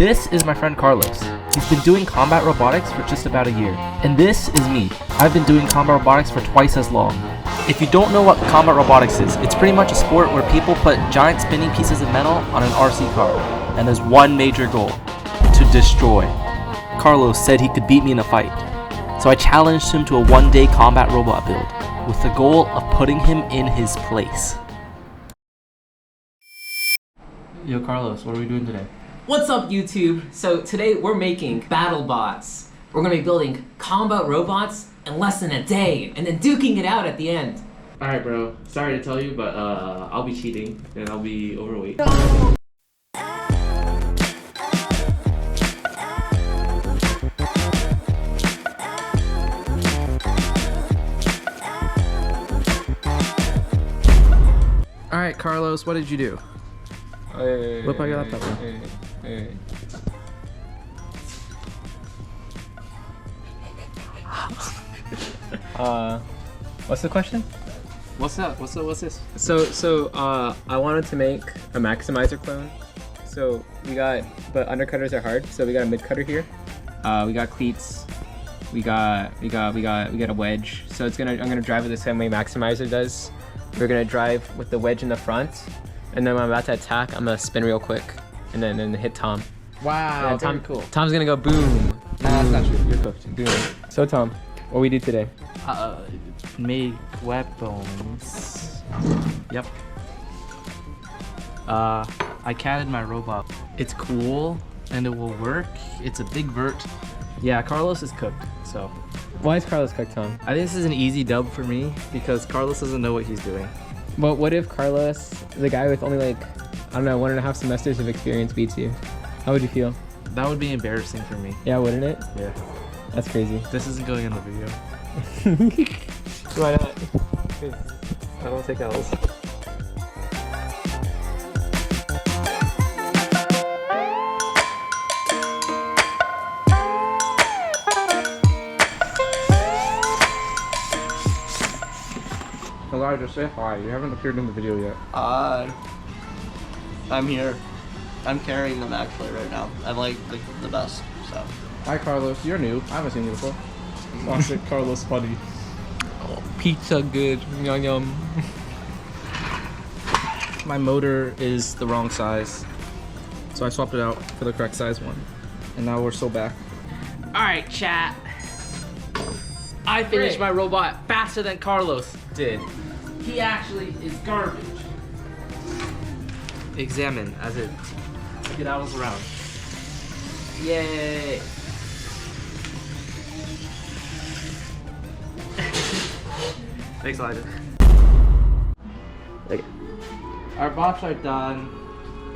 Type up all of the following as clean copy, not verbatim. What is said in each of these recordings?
This is my friend Carlos. He's been doing combat robotics for just about a year. And this is me. I've been doing combat robotics for twice as long. If you don't know what combat robotics is, it's pretty much a sport where people put giant spinning pieces of metal on an RC car. And there's one major goal: to destroy. Carlos said he could beat me in a fight. So I challenged him to a one-day combat robot build, with the goal of putting him in his place. Yo, Carlos, what are we doing today? What's up, YouTube? So today we're making battle bots. We're gonna be building combat robots in less than a day and then duking it out at the end. Alright, bro. Sorry to tell you, but I'll be cheating and I'll be overweight. No. Alright, Carlos, what did you do? Whip out your laptop, bro. What's the question? What's up? What's this? So I wanted to make a maximizer clone. So we got, but undercutters are hard. So we got a mid cutter here. We got cleats. We got a wedge. So I'm gonna drive with the same way maximizer does. We're gonna drive with the wedge in the front, and then when I'm about to attack, I'm gonna spin real quick, and then hit Tom. Wow, Tom, very cool. Tom's gonna go boom. Nah, that's not true. You're cooked. Boom. So Tom, what we do today? Make weapons. Yep. I catted my robot. It's cool and it will work. It's a big vert. Yeah, Carlos is cooked, so. Why is Carlos cooked, Tom? I think this is an easy dub for me because Carlos doesn't know what he's doing. But what if Carlos, the guy with only like, I don't know, 1.5 semesters of experience beats you? How would you feel? That would be embarrassing for me. Yeah, wouldn't it? Yeah. That's crazy. This isn't going in the video. Why not? I don't take L's. Elijah, say hi. You haven't appeared in the video yet. I'm here. I'm carrying them actually right now. I'm like the best, so. Hi, Carlos. You're new. I haven't seen you before. Classic Carlos funny. Oh, pizza good. Yum yum. My motor is the wrong size, so I swapped it out for the correct size one. And now we're still back. Alright, chat. I finished my robot faster than Carlos did. He actually is garbage. Examine as it skedaddles around. Yay. Thanks, Elijah. Okay. Our bots are done.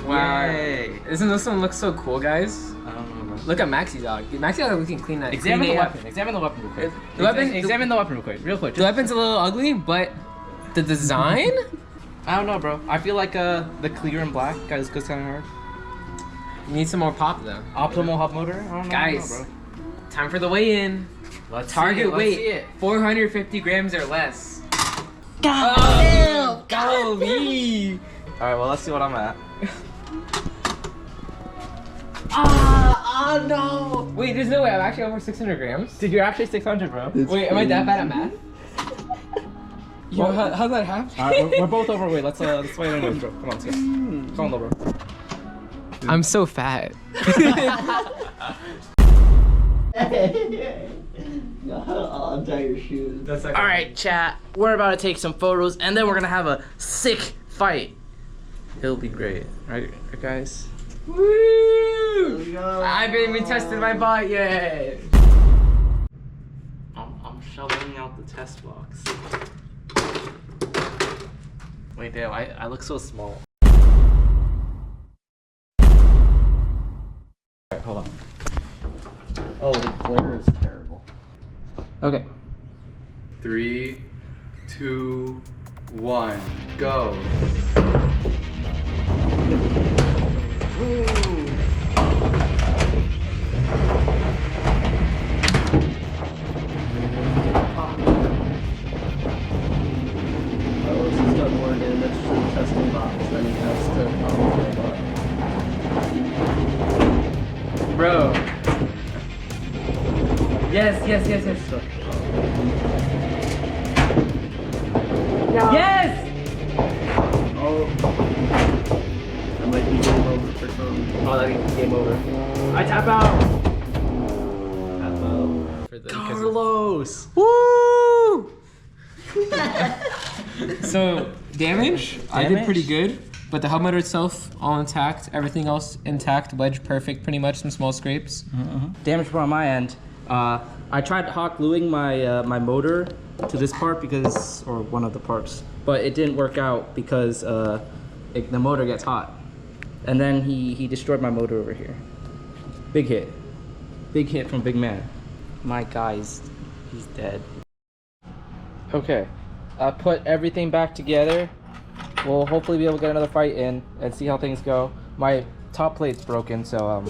Wow. Yay. Doesn't this one look so cool, guys? I don't know, man. Look at Maxi Dog. Maxi Dog, we can clean that. Examine clean the it up. weapon. Examine the weapon real quick. The weapon. Examine the weapon real quick. Real quick. The weapon's a little ugly, but the design. I don't know, bro. I feel like the clear and black goes kind of hard. You need some more pop though. Optimal hub motor. I don't know. Guys, I don't know, time for the weigh-in. bro. Let's Target see it. weight, Let's see it. 450 grams or less. God Golly. All right. Well, let's see what I'm at. no! Wait, there's no way. I'm actually over 600 grams. Dude, you're actually 600, bro. Wait, am I that bad at math? Yo, how's that happen? All right, we're both overweight. Let's fight anyways, bro. Come on, let's go. Come on, bro. I'm so fat. I'll untie your shoes. All right, chat. We're about to take some photos, and then we're gonna have a sick fight. It'll be great, right guys? Woo! I haven't even tested my bot yet. I'm shoveling out the test box. Wait, damn, I look so small. Alright, hold on. Oh, the glare is terrible. Okay. 3, 2, 1, go. Yes. Yes! Oh. I might be game over for Tom. Oh, that means game over. I tap out. Tap out. For the, Carlos! Woo! So damage, I did pretty good, but the hub motor itself all intact, everything else intact, wedge perfect, pretty much, some small scrapes. Damage on my end. I tried hot gluing my my motor to this part because, or one of the parts, but it didn't work out because the motor gets hot. And then he destroyed my motor over here. Big hit from Big Man. My guy's, he's dead. Okay, I put everything back together. We'll hopefully be able to get another fight in and see how things go. My top plate's broken, so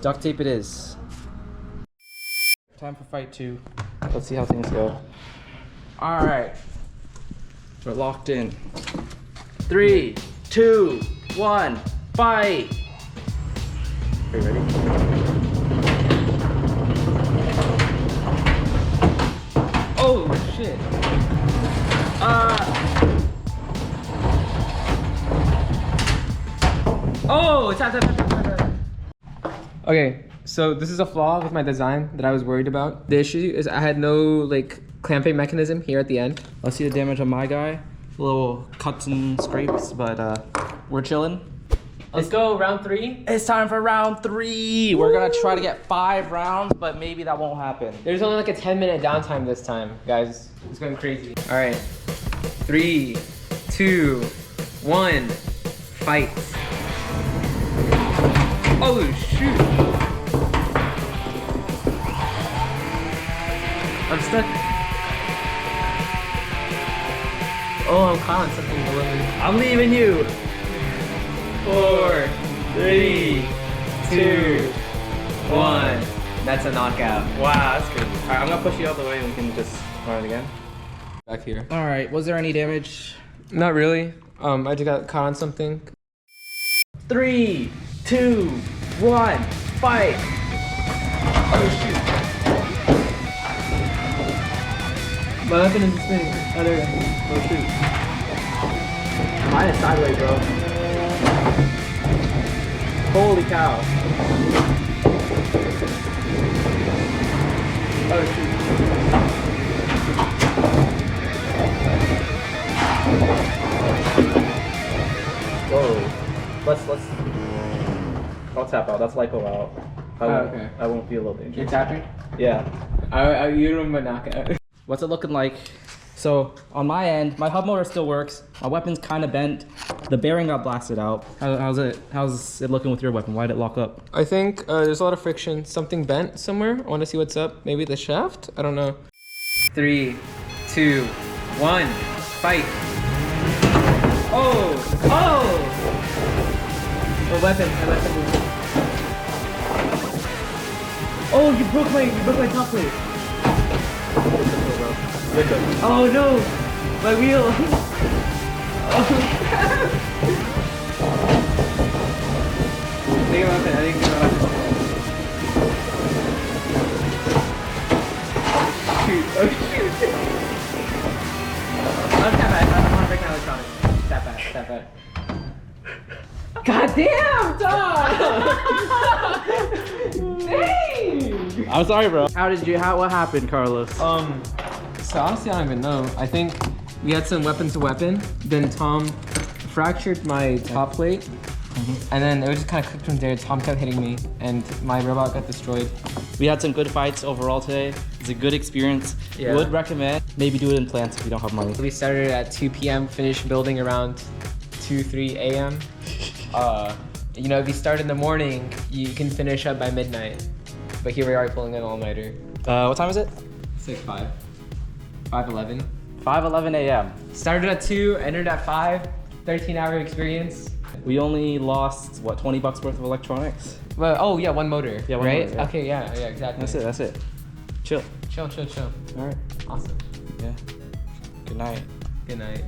duct tape it is. Time for fight 2. Let's see how things go. All right, we're locked in. 3, 2, 1, fight! Are you ready? Oh shit! Oh, tap. Okay, so this is a flaw with my design that I was worried about. The issue is I had no like clamping mechanism here at the end. Let's see the damage on my guy. Little cuts and scrapes, but we're chilling. Let's go round 3. It's time for round 3. We're gonna try to get 5 rounds, but maybe that won't happen. There's only like a 10-minute downtime this time, guys. It's going crazy. All right, 3, 2, 1, fight. Oh shoot! I'm stuck. Oh, I'm caught on something below me. I'm leaving you. 4, 3, 2, 1. That's a knockout. Wow, that's good. All right, I'm gonna push you out the way and we can just run it again. Back here. All right, was there any damage? Not really. I just got caught on something. 3, 2, 1, fight! Oh shoot! My weapon is spinning. Oh, there we go. Oh shoot! Mine is sideways, bro. Holy cow! Oh shoot! Whoa. Let's. I'll tap out. That's lipo out. Okay. I won't feel a little danger. You're tapping? Yeah. You don't want knockout. What's it looking like? So on my end, my hub motor still works. My weapon's kind of bent. The bearing got blasted out. How's it looking with your weapon? Why did it lock up? I think there's a lot of friction. Something bent somewhere. I want to see what's up. Maybe the shaft? I don't know. 3, 2, 1, fight. Oh! Oh! My weapon. Oh, you broke my top plate. Oh no! My wheel! Oh crap! Think about that, Shoot, oh shoot! I'm tap bad, I want to break my electronics. Tap bad. God damn, dog! Dang! I'm sorry, bro. What happened, Carlos? So honestly, I don't even know. I think we had some weapon to weapon. Then Tom fractured my top plate, and then it was just kind of clicked from there. Tom kept hitting me, and my robot got destroyed. We had some good fights overall today. It's a good experience. Yeah. Would recommend. Maybe do it in plants if you don't have money. We started at 2 p.m., finished building around 3 a.m. You know, if you start in the morning, you can finish up by midnight. But here we are pulling an all-nighter. What time is it? It's like 5:11. 5:11 a.m. Started at 2, ended at 5. 13-hour experience. We only lost, what, 20 bucks worth of electronics? Well, oh yeah, one motor. Yeah, one right? motor, yeah. Okay, yeah, exactly. That's it. Chill. Chill. All right. Awesome. Yeah. Good night. Good night.